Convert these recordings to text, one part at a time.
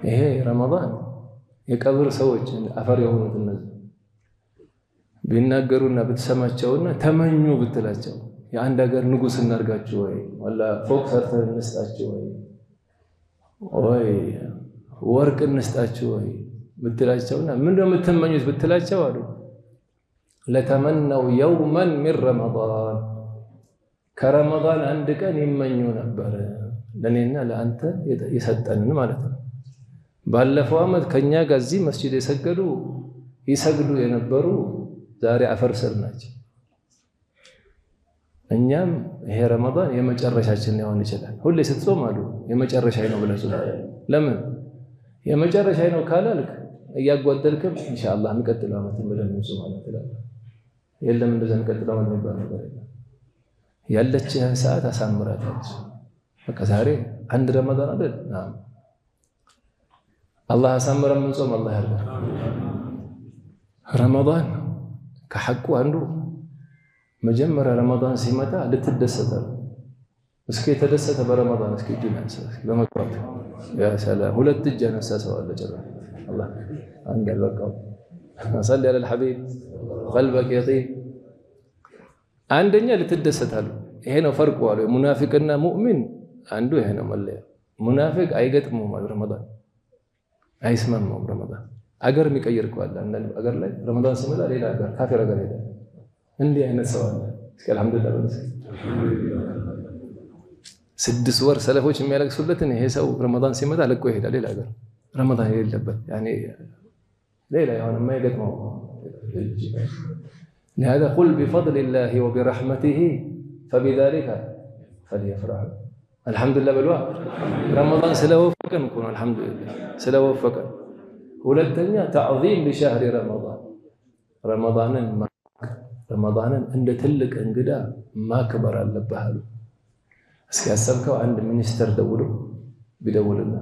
ይሄ ረመዳን የቀብር ሰዎች አፈር የሆኑት እነዚህ ቢናገሩና ብትሰማቸውና ተመኙ ብትላቸው የአንድ ሀገር ንጉስ እናርጋችሁ ወይ ወላ ፎቅ ሰርተን እንስጣችሁ ወይ ወርቅ እንስጣችሁ ወይ ብትላቸውና ምንድነው የምትመኙት ብትላቸው አሉ ለተመነው የውመን ሚን ረመዳን ከረመዳን አንድ ቀን ይመኙ ነበር ለኔና ለአንተ የሰጠንን ማለት ነው። ባለፈው አመት ከኛ ጋር እዚህ መስጂድ ይሰግዱ የነበሩ ዛሬ አፈር ስር ናቸው። እኛም ይሄ ረመዳን የመጨረሻችን ሊሆን ይችላል። ሁሌ ስትጾም አሉ የመጨረሻዬ ነው ብለህ ጾም። ለምን የመጨረሻዬ ነው ካላልክ እያጓደልክም ኢንሻአላህ የሚቀጥለው አመት ብለን እንጾም ማለት ትላለህ። የለም እንደዛ የሚቀጥለው አመት የሚባል ነገር የለም። ያለችህን ሰዓት አሳምራታች። በቃ ዛሬ አንድ ረመዳን አይደል? ናም አላህ አሳምረን እንጾም አላህ ያርጋል። ረመዳን ከሐቁ አንዱ መጀመሪያ ረመዳን ሲመጣ ልትደሰታል። እስኪ የተደሰተ በረመዳን እስኪ እጁን ያንሳ በመቅራት ያ ሰላም ሁለት እጅ ያነሳ ሰው አለ ጭራሽ አላህ አንድ ያልበቃው صلي على الحبيب قلبك يطيب አንደኛ ልትደሰታል። ይሄ ነው ፈርቁ አለ ሙናፊቅና ሙእሚን አንዱ ይሄ ነው መለያ። ሙናፊቅ አይገጥሙም ረመዳን አይስማማም። ረመዳን አገር የሚቀይር ከዋለ አንዳንድ አገር ላይ ረመዳን ሲመጣ ሌላ አገር ካፊር አገር ሄደ እንዲህ አይነት ሰው አለ። እስኪ አልহামዱሊላህ በለስ 6 ወር ሰለፎች የሚያለቅሱለትን ይሄ ሰው ረመዳን ሲመጣ ለቆ ይሄዳል ሌላ አገር ረመዳን የሌለበት ያኔ ሌላ የሆነ የማይገጥመው لهذا قل بفضل الله وبرحمته فبذلك فليفرحوا الحمد لله بالوا رمضان ስለወፈቀን እኮ ነው አልহামዱሊላህ ስለወፈቀን። ሁለተኛ تعظيم لشهر ረመዳንን እንደ ትልቅ እንግዳ ማክበር አለብህ አሉ። እስኪ ያሰብከው አንድ ሚኒስተር ቢደውልና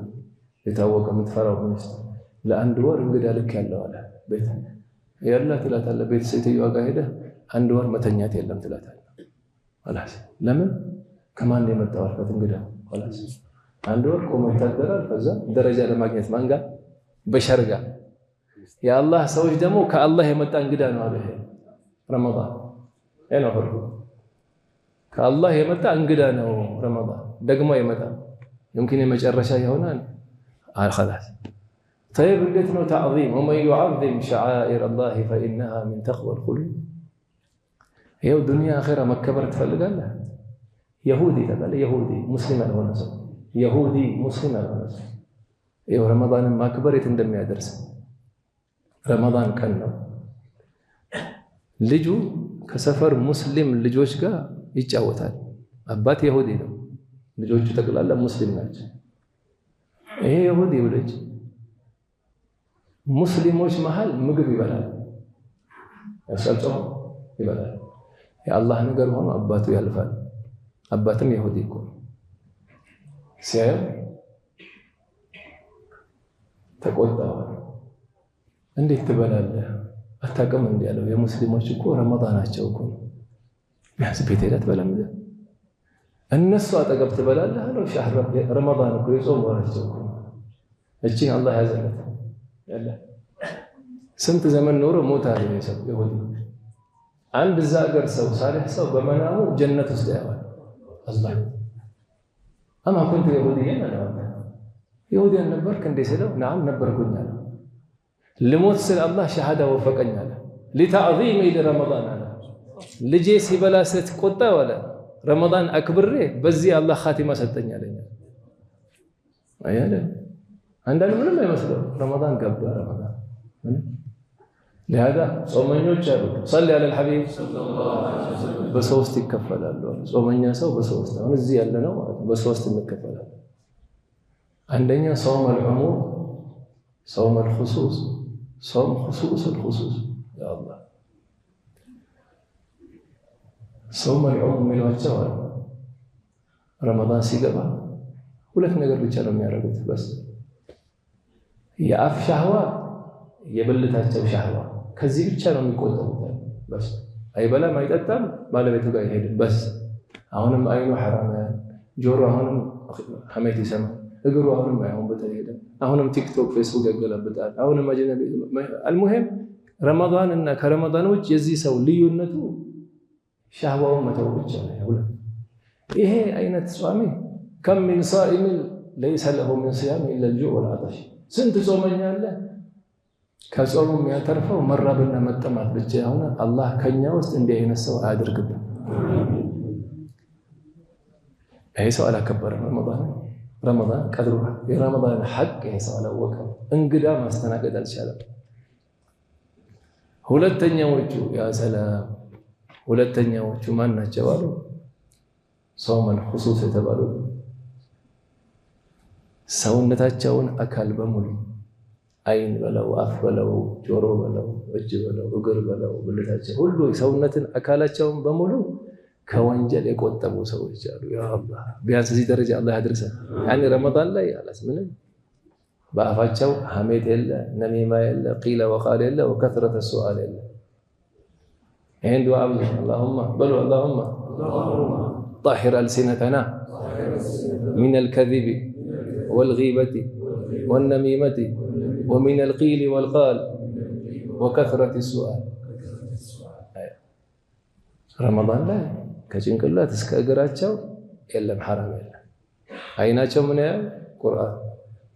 የታወቀ የምትፈራው ሚኒስተር ለአንድ ወር እንግዳ ልክ ያለው አለ ቤት ያላ ትላታለህ። ቤት ሴትዮዋ ጋር ሄደህ አንድ ወር መተኛት የለም ትላታለህ። خلاص ለምን ከማን የመጣው አልከት እንግዳ خلاص አንድ ወር ቆሞ ይታደራል። ከዛ ደረጃ ለማግኘት ማን ጋር በሸርጋ የአላህ ሰዎች ደግሞ ከአላህ የመጣ እንግዳ ነው አለ ረመዳን እኔ ሆርኩ ከአላህ የመጣ እንግዳ ነው ረመዳን ደግሞ ይመጣል يمكن የመጨረሻ ይሆናል خلاص طيب እንዴት ነው تعظيم ومن يعظم شعائر الله فإنها من تقوى القلوب ይኸው ዱንያ አኺራ መከበር ትፈልጋለህ ይሁዲ ተባለ ይሁዲ ሙስሊም ያልሆነ ሰው ይሁዲ ሙስሊም ያልሆነ ሰው ይኸው ረመዳንን ማክበር የት እንደሚያደርስ ረመዳን ቀን ነው ልጁ ከሰፈር ሙስሊም ልጆች ጋር ይጫወታል። አባት ይሁዲ ነው ልጆቹ ተቀላላ ሙስሊም ናቸው። ይሄ ይሁዲ ልጅ ሙስሊሞች መሃል ምግብ ይበላል ያሰልጠው ይበላል። የአላህ ነገር ሆኖ አባቱ ያልፋል። አባትም ይሁዲ እኮ ሲያየው ተቆጣው። እንዴት ትበላለህ አታውቅም እንዴ ያለው የሙስሊሞች እኮ ረመዳናቸው እኮ ቢያንስ ቤት ሄደህ ትበላለህ እነሱ አጠገብ ትበላለህ አለው። ሻህር ረመዳን እኮ የጾም ወራቸው እኮ እቺ አላህ ያዘለት ያለ ስንት ዘመን ኖሮ ሞታ ነው ይሁዲ። አንድ ዛገር ሰው ሳሊህ ሰው በመናሙ ጀነት ውስጥ ያዋል አላህ አማ ኩንት ይሁዲያን አለ ይሁዲያን ነበርክ እንዴ ስለው ናም ነበርኩኝ አለ። ልሞት ስለ አላህ ሸሃዳ ወፈቀኝ አለ። لتعظيم لرمضان አለ ልጄ ሲበላ ስትቆጣ ወለ ረመዳን አክብሬ በዚህ አላህ ኻቲማ ሰጠኝ አለኝ። አያለ አንዳንድ ምንም አይመስለው ረመዳን ገባ ረመዳን لهذا ጾመኞች አሉ صلي على الحبيب በሶስት ይከፈላሉ። ጾመኛ ሰው በሶስት አሁን እዚህ ያለ ነው ማለት በሶስት እንከፈላለን። አንደኛ ጾም العموم ጾም الخصوص ጾም خصوص الخصوص يا الله ጾም العموم የሚሏቸው ረመዳን ሲገባ ሁለት ነገር ብቻ ነው የሚያደርጉት በስ የአፍ ሻህዋ የብልታቸው ሻህዋ ከዚህ ብቻ ነው የሚቆጠሩት በስ አይበላም አይጠጣም ባለቤቱ ጋር ይሄድ በስ አሁንም አይኑ حرام ጆሮ አሁንም ሐሜት ይሰማ እግሩ አሁንም አይሆን በተሄደ አሁንም ቲክቶክ ፌስቡክ ያገለብጣል አሁንም አጅነቢ المهم ረመዳን እና ከረመዳን ውጭ የዚህ ሰው ልዩነቱ ሻህዋው መተው ብቻ ነው ይሄ አይነት ጿሚ كم من صائم ليس له من صيام الا الجوع والعطش ስንት ጾመኛ አለ ከጾሙ የሚያተርፈው መራብና መጠማት ብቻ ሆነ አላህ ከኛ ውስጥ እንዲህ አይነት ሰው አያድርግብን ይሄ ሰው አላከበረም ረመዳን ቀድሩ የረመዳን ሐቅ ይሄ ሰው አላወቀም እንግዳ ማስተናገድ አልቻለም ሁለተኛዎቹ ያ ሰላም ሁለተኛዎቹ ማን ናቸው አሉ ጾመን ኹሱስ የተባሉ ሰውነታቸውን አካል በሙሉ አይን በለው አፍ በለው ጆሮ በለው እጅ በለው እግር በለው ብልታቸው ሁሉ ሰውነትን አካላቸውን በሙሉ ከወንጀል የቆጠቡ ሰዎች አሉ ያ አላህ ቢያንስ እዚህ ደረጃ አላህ ያድርሰን ያኔ ረመዳን ላይ አላስምንም በአፋቸው ሐሜት የለ ነሚማ የለ ቂለ ወቃል የለ ወከثرة السؤال የለ ይሄን ዱዓ اللهم بلوا اللهم طهر ألسنتنا من الكذب والغيبة والنميمة ومن القيل والقال وكثرة السؤال رمضان لا ከጭንቅላት እስከ እግራቸው የለም حرام የለም አይናቸው ምን ያህል ቁርአን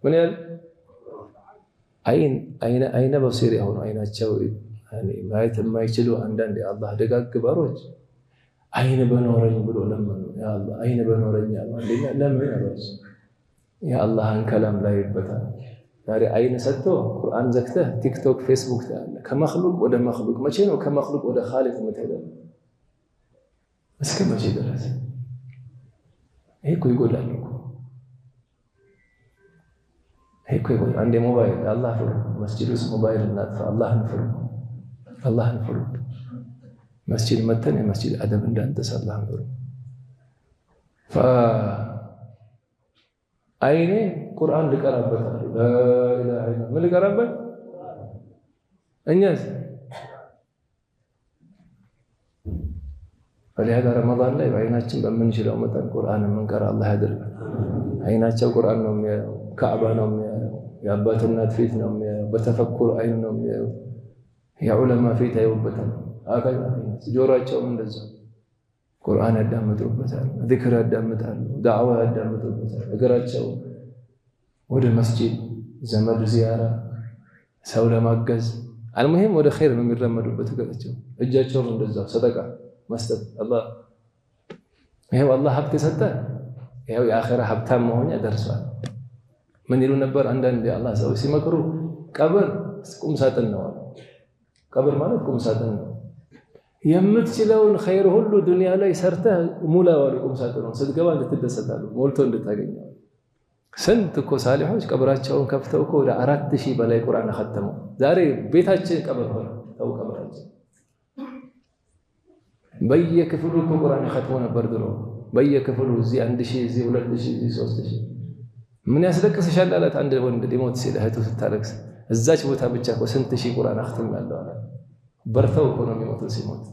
ምን ያህል አይነ በሲር የሆኑ አይናቸው ማየት የማይችሉ አንዳንድ የአላህ ደጋግ ባሮች አይን በኖረኝ ብሎ ለምን ያ አላህ አይን በኖረኝ አለኛ ለምን አባስ ያ አላህን ከላም ላይ ይበታል ዛሬ አይን ሰጥቶ ቁርአን ዘክተህ ቲክቶክ ፌስቡክ ታለ ከመخلوق ወደ መخلوق መቼ ነው ከመخلوق ወደ ኻሊቅ የምትሄደው እስከ መቼ ድረስ ይሄ እኮ ይጎዳል እኮ አንዴ ሞባይል አላህ ፍሩ መስጂድ ውስጥ ሞባይል እናጥፋ አላህን ፍሩ መስጂድ መተን የመስጂድ አደብ እንዳንተስ አላህን ፍሩ አይኔ ቁርአን ልቀራበታለሁ ላ ኢላሃ ኢላ ምን ልቀራበት እኛስ فلهذا رمضان ላይ አይናችን በምንችለው መጠን ቁርአን መንቀራ አላህ ያድርገን አይናቸው ቁርአን ነው ካዕባ ነው የአባትነት ፊት ነው በተፈኩር አይን ነው የዑለማ ፊት አይወበታል አካል ጆሮአቸው እንደዛ ቁርአን ያዳምጡበታል ዚክር ያዳምጣሉ ዳዕዋ ያዳምጡበታል እግራቸው ወደ መስጂድ ዘመድ ዚያራ ሰው ለማገዝ المهم ወደ ኸይር ነው የሚረመዱበት እግራቸው እጃቸው እንደዛ ሰደቃ መስጠት አላህ ይሄው አላህ ሀብት ሰጠ ይሄው የአኺራ ሀብታም መሆን ያደርሳል ምን ይሉ ነበር አንዳንድ የአላህ ሰው ሲመክሩ ቀብር ቁም ሳጥን ነው ቀብር ማለት ቁም ሳጥን ነው የምትችለውን ኸይር ሁሉ ዱንያ ላይ ሰርተህ ሙላው ቁም ሳጥን ነው ስትገባ እንድትደሰታሉ ሞልቶ እንድታገኘው ስንት እኮ ሳሊሖች ቀብራቸውን ከፍተው እኮ ወደ 4000 በላይ ቁርአን ختمው ዛሬ ቤታችን ቀብር ሆነ ተው ቀብራችን በየክፍሉ ቁርአን ختمው ነበር ድሮ በየክፍሉ እዚህ 1000 እዚህ 2000 እዚህ 3000 ምን ያስለቅስሻል አላት አንድ ወንድ ዲሞት ሲል እህቱ ስታለቅስ እዛች ቦታ ብቻ እኮ ስንት ሺህ ቁርአን አختم ያለው አለ በርተው እኮ ነው የሚሞት ሲሞት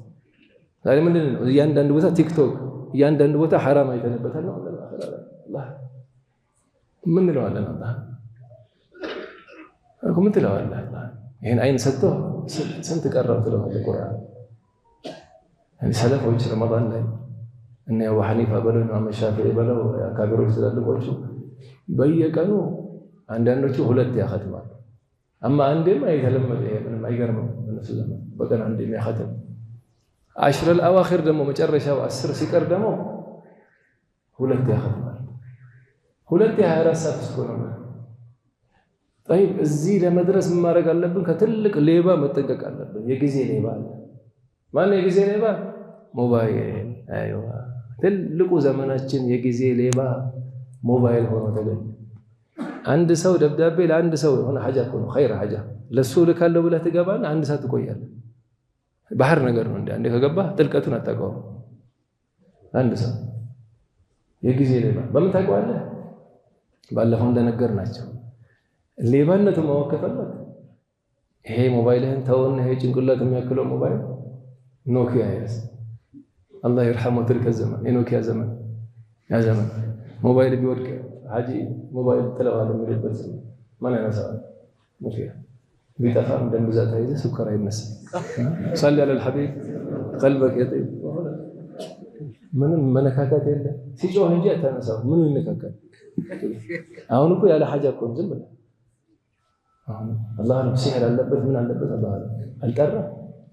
ዛሬ ምንድነው እያንዳንዱ ቦታ ቲክቶክ እያንዳንዱ ቦታ حرام አይተነበታል ነው አላህ ምን ነው አለ አላህ እኮ ምን ትለው አለ አላህ ይሄን አይን ሰጥቶ ስንት ቀረው ትለው ቁርአን ሰለፎች ረመዳን ላይ እነ አቡ ሐኒፋ በለው እና ሻፊዒ በለው አካቢሮች ተደልቆቹ በየቀኑ አንዳንዶቹ ሁለት ያختማሉ አማ አንዴም አይተለመደ ምንም አይገርምም እነሱ ዘመን በቀን አንዴ የሚያختም 10 الأواخر ደግሞ መጨረሻው 10 ሲቀር ደግሞ ሁለት ያختማሉ ሁለት 24 ሰዓት ነው طيب እዚህ ለመድረስ ምን ማድረግ አለብን ከትልቅ ሌባ መጠንቀቅ አለብን የጊዜ ሌባ አለ ማን የጊዜ ሌባ ሞባይል አይዋ ትልቁ ዘመናችን የጊዜ ሌባ ሞባይል ሆኖ ተገኘ አንድ ሰው ደብዳቤ ለአንድ ሰው ሆነ ሐጃ ነው ኸይር ሐጃ ለሱ ልካለው ብለህ ትገባና አንድ ሰዓት ትቆያለህ ባህር ነገር ነው እንዴ አንዴ ከገባ ጥልቀቱን አጣቀው አንድ ሰው የጊዜ ሌባ በምን ታውቀዋለህ ባለፈው እንደነገርናቸው ሌባነቱ ማወከፈለት ይሄ ሞባይልህን ተውና ይሄ ጭንቅላት የሚያክለው ሞባይል ኖኪያ ያስ አላህ ይርሐመው ትልከ ዘመን የኖኪያ ዘመን ያ ዘመን ሞባይል ቢወድቅ حاجي موبايل تلوان من البس ما أنا نسأل مو فيها بيتفهم دم بزات هيدا سكر هيدا الناس صلي على الحبيب قلبك يطيب من منكاكات يلا سيجوا هنجي أتناسوا منو ينكاكات أهون أقول على حاجة كون زمنا الله أعلم سحر اللبث من اللبث الله أعلم الكرة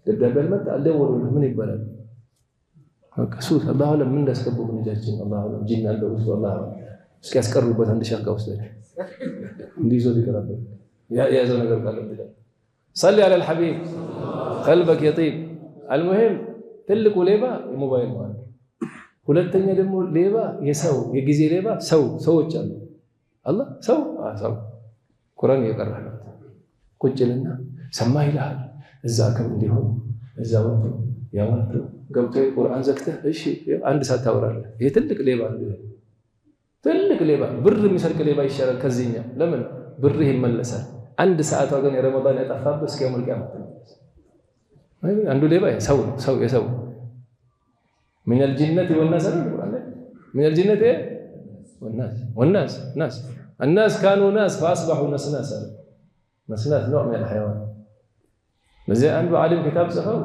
تبدأ بالمد الدور من البلد كسوس الله أعلم من الناس كبوا من جالسين الله أعلم جينا اللبث والله أعلم بس كأسكر ربط عند شركة وسط دي زودي كلام يا زلمة قال صلي على الحبيب قلبك يطيب المهم تلك وليبا موبايل مال ሁለተኛ ደግሞ ሌባ የሰው የጊዜ ሌባ ሰዎች አሉ አላህ ሰው ቁርአን እየቀራህ ነው ቁጭልና ሰማ ይልሃል እዛ ከም እንዲሆን እዛ ወጥቶ ያወጡ ገብቶ ቁርአን ዘግተህ እሺ አንድ ሰዓት ታወራለህ ይሄ ትልቅ ሌባ ነው ትልቅ ሌባ ብር የሚሰርቅ ሌባ ይሻላል ከዚህኛ ለምን ብር ይመለሳል አንድ ሰዓት ወገን የረመዳን ያጠፋበት እስከ የውም ቂያማ አንዱ ሌባ ሰው የሰው من الجنة والناس من الجنة والناس الناس كانوا ناس فأصبحوا ناس نوع من الحيوان زي أنه عالم كتاب سخاو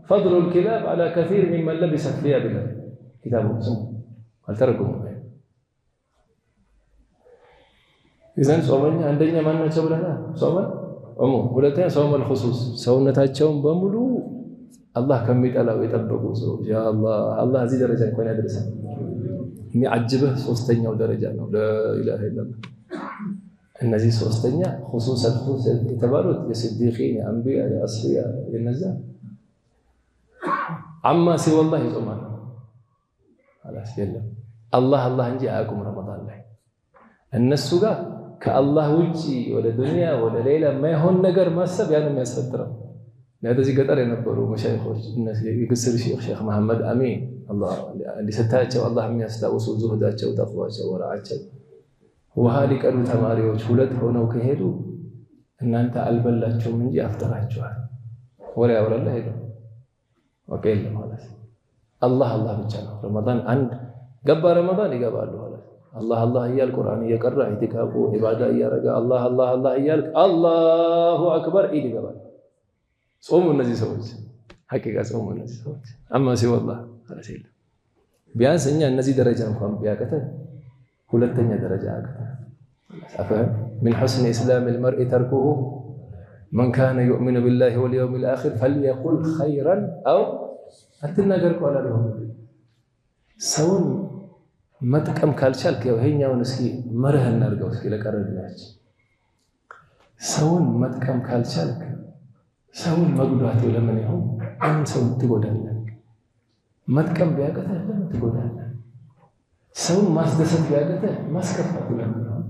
فضل الكلاب على كثير ممن لبس ثيابها كتابه اسمه هل تركوا إذن صومنا عندنا ما نشوف لنا صوم عموم ولتين صوم الخصوص سونتاچون بملو الله كم يتألى ويتبقوا سوء يا الله هذه درجة يكون يدرسها የሚያጅበህ ሶስተኛው ደረጃ ነው لا اله الا الله እነዚህ ሶስተኛ خصوصا የተባሉት የስዲቂን የአንቢያ የአስፊያ የነዛ አማ ሲወላህ ይጾማል አላስ የለም አላህ እንጂ አያውቁም ረመዳን ላይ እነሱ ጋር ከአላህ ውጪ ወደ ዱንያ ወደ ሌላ የማይሆን ነገር ማሰብ ያንም ያስፈጥራል ለዚህ ገጠር የነበሩ መሻይኾች እነዚህ የግስር ሼኽ መሐመድ አሚን አላህ እንዲሰጣቸው አላህ የሚያስታውሱ ዙህዳቸው ተቅዋቸው ወራአቸው ውሃ ሊቀዱ ተማሪዎች ሁለት ሆነው ከሄዱ እናንተ አልበላችሁም እንጂ አፍጥራችኋል ወሬ ያወራል ሄዱ ወከለ ማለት አላህ ብቻ ነው ረመዳን አንድ ገባ ረመዳን ይገባሉ ማለት አላህ እያል ቁርአን እየቀራ ኢቲካፉ ኢባዳ እያረጋ አላህ እያል አላሁ አክበር ይገባል ጾሙ እነዚህ ሰዎች ሐቂቃ ጾሙ እነዚህ ሰዎች አማ ሲወላህ አላሰለ ቢያንስ እኛ እነዚህ ደረጃ እንኳን ቢያቀተን ሁለተኛ ደረጃ አቀተ አፈህ من حسن اسلام المرء تركه من كان يؤمن بالله واليوم الاخر فليقل خيرا او አትናገር ቆላ ነው ሰውን መጥቀም ካልቻልክ ይሄኛውን እስኪ መርህ እናርገው እስኪ ለቀረድናች ሰውን መጥቀም ካልቻልክ ሰውን መጉዳት ለምን ይሁን አንድ ሰው ትጎዳለህ መጥቀም ቢያቀተህ ለምን ትጎዳለህ ሰውን ማስደሰት ቢያቀተህ ማስከፋት ለምን ይሁን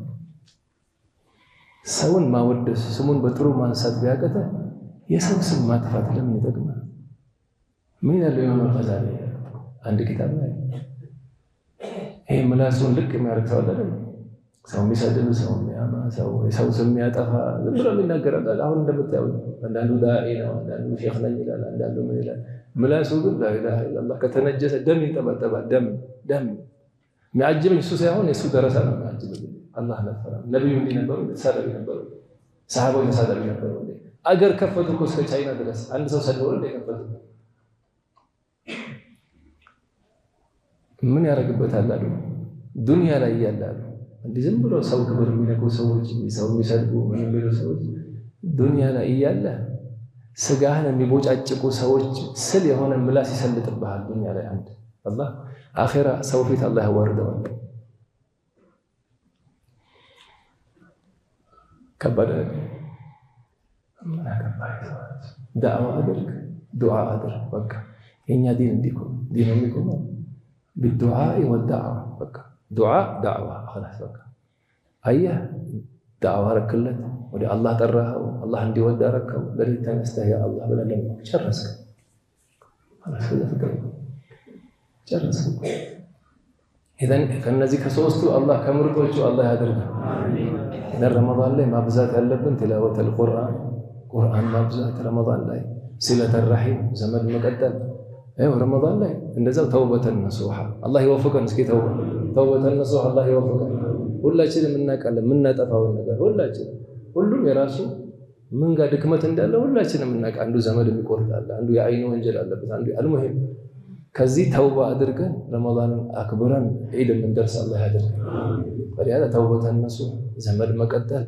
ሰውን ማወደስ ስሙን በጥሩ ማንሳት ቢያቀተህ የሰው ስም ማጥፋት ለምን ይጠቅማል ምን ያለው የመፈዛለ አንድ ኪታብ ላይ ይሄ ምላሱን ልክ የሚያርክሰው አይደል ሰው የሚሰድብ ሰው የሚያማ ሰው ስም የሚያጠፋ ዝም ብሎ የሚናገራል አሁን እንደምታየው አንዳንዱ ዳዒ ነው አንዳንዱ ሼኽ ነኝ ይላል አንዳንዱ ምን ይላል ምላሱ ግን لا اله الا الله ከተነጀሰ ደም ይንጠባጠባል ደም የሚያጅበኝ እሱ ሳይሆን የሱ ደረሳ ነው የሚያጅበኝ አላህ ነፈራ ነብዩ እንዲነበሩ ተሳደብ ነበሩ ሰሃቦች ተሳደብ ነበሩ አገር ከፈቱ እኮ እስከ ቻይና ድረስ አንድ ሰው ሰደው እንደከፈቱ ምን ያረግበታል አሉ ዱንያ ላይ ያላሉ እንዲህ ዝም ብሎ ሰው ክብር የሚነኩ ሰዎች ሰው የሚሰድቡ ምን የሚሉ ሰዎች ዱንያ ላይ ያለ ስጋህን የሚቦጫጭቁ ሰዎች ስል የሆነ ምላስ ይሰልጥብሃል ዱንያ ላይ አንድ አላህ አኺራ ሰው ፊት አላህ ያወርደዋል ከባድ ዳዕዋ አድርግ ዱዓ አድርግ በቃ የኛ ዲን እንዲቆም ዲን የሚቆመው بالدعاء والدعوة بقى دعاء دعوة خلاص بقى أيه دعوة ركلت ودي الله تراها الله عندي ودارك ودري تنستهي الله ولا لم شرسك خلاص كذا فكرة شرسك إذا كان نزيك سوستو الله كمرتوجو الله يدرك إذا رمضان لي ما بزات هلبن تلاوة القرآن قرآن ما بزات رمضان لي صلة الرحم زمن مقدم ايوه رمضان ላይ እንደዛው ተውበተን ነሱሃ አላህ ይወፍቀን እስኪ ተውበተን ነሱሃ አላህ ይወፍቀን ሁላችንም እናውቃለን የምናጠፋውን ነገር ሁላችንም ሁሉም የራሱ ምን ጋር ድክመት እንዳለ ሁላችንም እናውቃለን አንዱ ዘመድ የሚቆርጣል አንዱ የአይኑ ወንጀል አለበት አንዱ አልሙሂም ከዚህ ተውባ አድርገን ረመዳንን አክብረን ዒድ እንደርስ አላህ ያድርገን ወዲያ ተውበተ ነሱ ዘመድ መቀጠል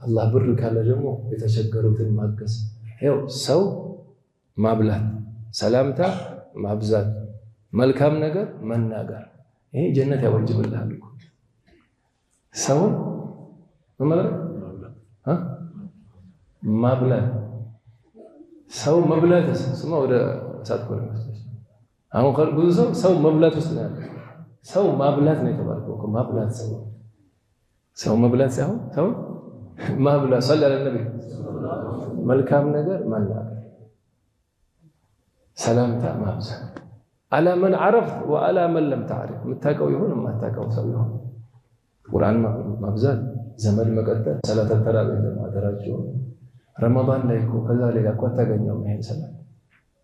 አላህ ብር ካለ ደግሞ የተቸገሩትን ማገዝ ይኸው ሰው ማብላት ሰላምታ ማብዛት መልካም ነገር መናገር ይሄ ጀነት ያወጅብልሃል እኮ ሰው ማብላት ሰው መብላት ስማ ወደ እሳት ኮር አሁን ብዙ ሰው መብላት ውስጥ ነው ያለው ሰው ማብላት ነው የተባለው እኮ ማብላት ሰው መብላት ሳይሆን ሰው ማብላት ሰለላሁ ዐለይሂ ወሰለም መልካም ነገር መናገር ሰላምታ ማብዛት على من عرفت وعلى من لم تعرف متاقوا يهون ما تاقوا سو يهون قرآن مبزال زمن مقدر صلاة التراويح ما درجوا رمضان لا يكون كذلك اكو تاغنيو مهين صلاة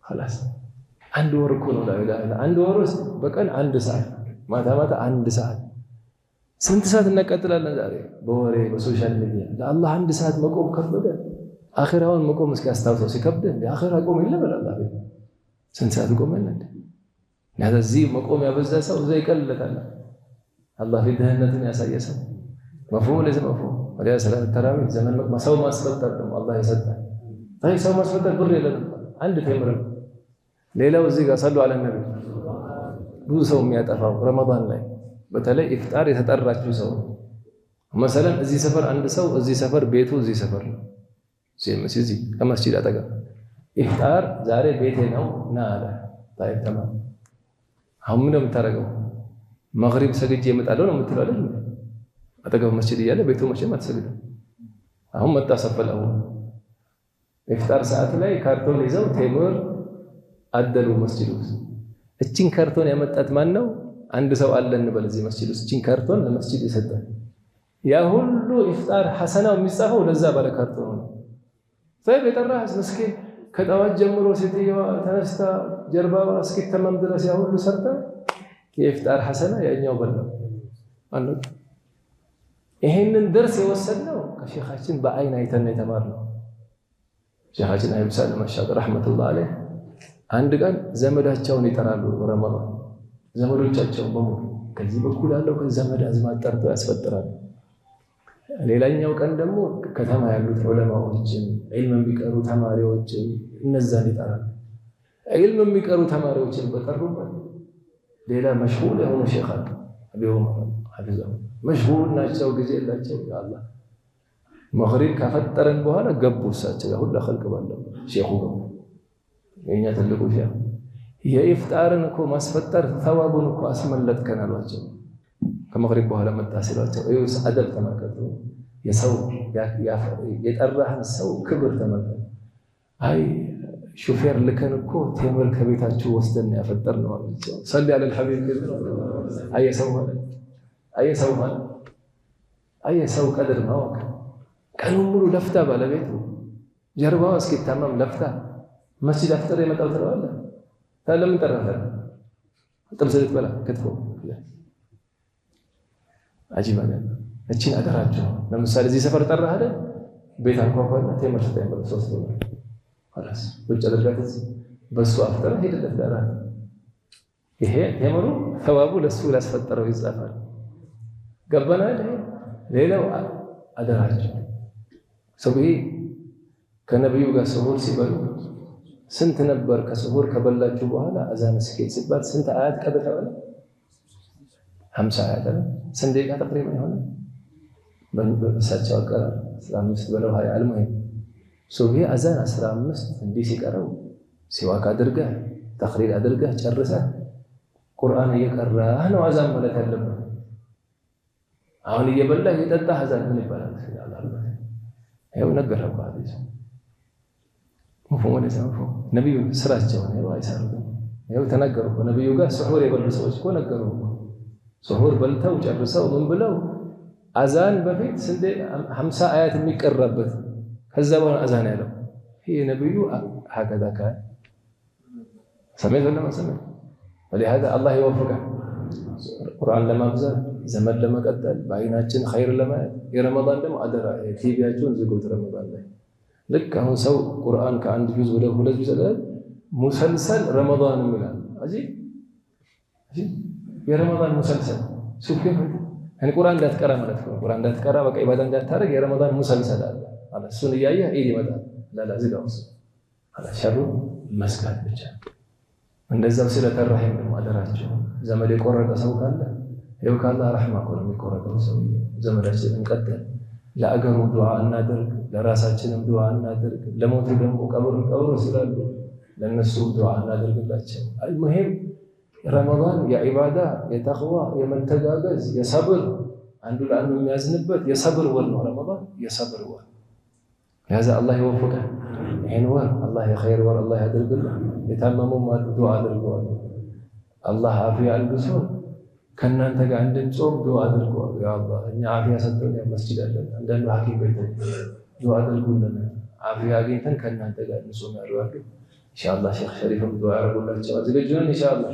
خلاص አንድ ወር እኮ ነው لا اله الا አንድ ወር ውስጥ በቀን አንድ ሰዓት ማታ አንድ ሰዓት ስንት ሰዓት እንቀጥላለን ዛሬ በወሬ በሶሻል ሚዲያ ለአላህ አንድ ሰዓት መቆም ከበደ አኺራውን መቆም እስኪ አስታውሰው ሲከብድ አኺራ ቆም ይለ በላህ ስንት ሰዓት ቆመን እንዴ ያዚህ መቆም ያበዛ ሰው ዘይ ይቀልለታል አላህ ፊትህነትን ያሳየሰው መፍሁም ለዚህ መፍሁም ወዲያ ሰላት ተራዊህ ዘመን ሰው ማስፈጠር ደግሞ አላህ ይሰጣል ታይ ሰው ማስፈጠር ብር የለም አንድ ተምር ሌላው እዚህ ጋር ሰሉ አለ ነብይ ብዙ ሰው የሚያጠፋው ረመዳን ላይ በተለይ ኢፍጣር የተጠራችው ሰው مثلا እዚህ ሰፈር አንድ ሰው እዚህ ሰፈር ቤቱ እዚህ ሰፈር ነው እዚህ ከመስጂድ አጠገብ ኢፍጣር ዛሬ ቤቴ ነው ና አለ طيب تمام አሁን ምን የምታረገው መግሪብ ሰግጄ እመጣለሁ ነው የምትለው አይደል አጠገብ መስጂድ እያለ ቤቱ መቼም አትሰግድም አሁን መጣ ሰፈለው ኢፍጣር ሰዓት ላይ ካርቶን ይዘው ቴምር አደሉ መስጂድ ውስጥ እቺን ካርቶን ያመጣት ማን ነው አንድ ሰው አለ እንበል እዚህ መስጂድ ውስጥ እቺን ካርቶን ለመስጂድ ይሰጣል ያ ሁሉ ኢፍጣር ሐሰናው የሚጻፈው ለዛ ባለ ካርቶን ነው ፈይብ የጠራህ ምስኪን ከጠዋት ጀምሮ ሴትየዋ ተነስታ ጀርባዋ እስኪተመም ድረስ ያ ሁሉ ሰርታ የኢፍጣር ሐሰና ያኛው በላው አንዱ ይሄንን ደርስ የወሰድነው ከሼኻችን በአይን አይተን የተማርነው ሼኻችን አይብሳል ማሻአላ ረህመቱላህ አለህ አንድ ቀን ዘመዳቸውን ይጠራሉ ረመዳን ዘመዶቻቸው በሙሉ ከዚህ በኩል ያለው ከዘመድ አዝማድ ጠርተው ያስፈጥራሉ ሌላኛው ቀን ደግሞ ከተማ ያሉት ዑለማዎችን ዒልም የሚቀሩ ተማሪዎችን እነዛን ይጠራሉ ዒልም የሚቀሩ ተማሪዎችን በጠሩበት ሌላ መሽሁር የሆኑ ሼኽ አቢሁም ሐፊዘሁ መሽሁር ናቸው ጊዜ የላቸው ያአላህ መግሪብ ከፈጠረን በኋላ ገቡ እሳቸው ያ ሁሉ ኸልቅ ባለው ሼኹ ገቡ የኛ ትልቁ ሼኽ የኢፍጣርን እኮ ማስፈጠር ተዋቡን እኮ አስመለጥከን አሏቸው ከመግሪብ በኋላ መጣ ሲሏቸው እዩስ አደብ ተመልከቱ የሰው የጠራህን ሰው ክብር ተመልከቱ አይ ሹፌር ልከን እኮ ቴምር ከቤታችሁ ወስደን ያፈጠርነው አላቸው ሰሊ አለ الحبيب አየሰው ቀድር ነው ቀኑን ሙሉ ለፍታ ባለቤቱ ጀርባው እስኪታመም ለፍታ መስጂድ አፍጥር የመጣው ተባለ ታለም ተራለ ጥብስ ልትበላ ክትፎ አጂባ ነው እቺን አደራቸው ለምሳሌ እዚህ ሰፈር ጠራህ አይደል ቤት አንኳኳና ቴምር ስጠይመር ሶስት ነው خلاص ወጭ አድርጋት በሱ አፍጥር ሄደለት ዳራ ይሄ ቴምሩ ተዋቡ ለሱ ላስፈጠረው ይጻፋል ገባና ሌላው አደራቸው ሰውዬ ከነብዩ ጋር ስሁር ሲበሉ ስንት ነበር ከስሁር ከበላችሁ በኋላ አዛን እስኪል ሲባል ስንት አያት ቀደረዋል 50 አያት ስንት ደቂቃ ተቅሪባ ይሆናል በእሳቸው አቀራር 15 በለው 20 አልሙሂም ሱብሂ አዛን 15 እንዲህ ሲቀረው ሲዋክ አድርገህ ተኽሪር አድርገህ ጨርሰህ ቁርአን እየቀራህ ነው አዛን ማለት ያለበት አሁን እየበላህ እየጠጣህ አዛን ምን ይባላል ይሄው ነገረው ሐዲስ መፍሁም ለሰው ነብዩ ስራቸው ነው አይሳሩም ይሄው ተናገሩ ነብዩ ጋር ስሁር የበሉ ሰዎች እኮ ነገሩ ስሁር በልተው ጨርሰው ምን ብለው አዛን በፊት ስንት 50 አያት የሚቀራበት ከዛ በኋላ አዛን ያለው ይሄ ነብዩ هكذا كان سمعت ولا ما سمعت ولهذا الله يوفقك القرآن لما بزاد ዘመን ለመቀጠል በአይናችን ኸይር ለማየት የረመዳን ደግሞ አደራ ቲቪያቸውን ዝጉት። ረመዳን ላይ ልክ አሁን ሰው ቁርአን ከአንድ ጁዝ ወደ 2 ጁዝ ሙሰልሰል ረመዳን ይላል። የረመዳን ሙሰልሰል ሱፊ እኔ ቁርአን እንዳትቀራ ማለት ነው። ቁርአን እንዳትቀራ በቃ ኢባዳ እንዳታረግ የረመዳን ሙሰልሰል አለ አለ። እሱን እያየህ ኢድ ይመጣል ዝጋው አለ። ሸሩ መስጋት ብቻ። እንደዛው ስለተራሂም ደግሞ አደራቸው ዘመድ የቆረጠ ሰው ካለ ይኸው ካላህ ረሕማ እኮ ነው የሚቆረጠው ሰው። ዘመዳችንን ቀጠል ለአገሩ ዱዓ እናድርግ፣ ለራሳችንም ዱዓ እናድርግ። ለሞቱ ደግሞ ቀብር ስላሉ ለነሱ ዱዓ እናድርግላቸው። ሙሂም ረመዳን የዒባዳ የተቅዋ የመተጋገዝ የሰብር አንዱ ለአንዱ የሚያዝንበት የሰብር ወር ነው። ረመዳን የሰብር ወር ያዛ አላህ ይወፍቀን። ይሄን ወር አላህ የኸይር ወር አላህ ያድርግልን። የታመሙም አሉ ዱዓ አድርገዋል። አላህ አፊያ አልብሶን ከእናንተ ጋር እንድንጾም ዱዓ አድርገዋል። ያ አላህ እኛ አፊያ ሰጥተን መስጂድ አለን አንዳንዱ ሐኪም ቤት ዱዓ አድርጉልን አፊያ አግኝተን ከእናንተ ጋር እንጾም ያሉ አሉ። ኢንሻአላህ ሼክ ሸሪፍም ዱዓ ያደርጉላቸዋል። ዝግጁ ነን ኢንሻአላህ።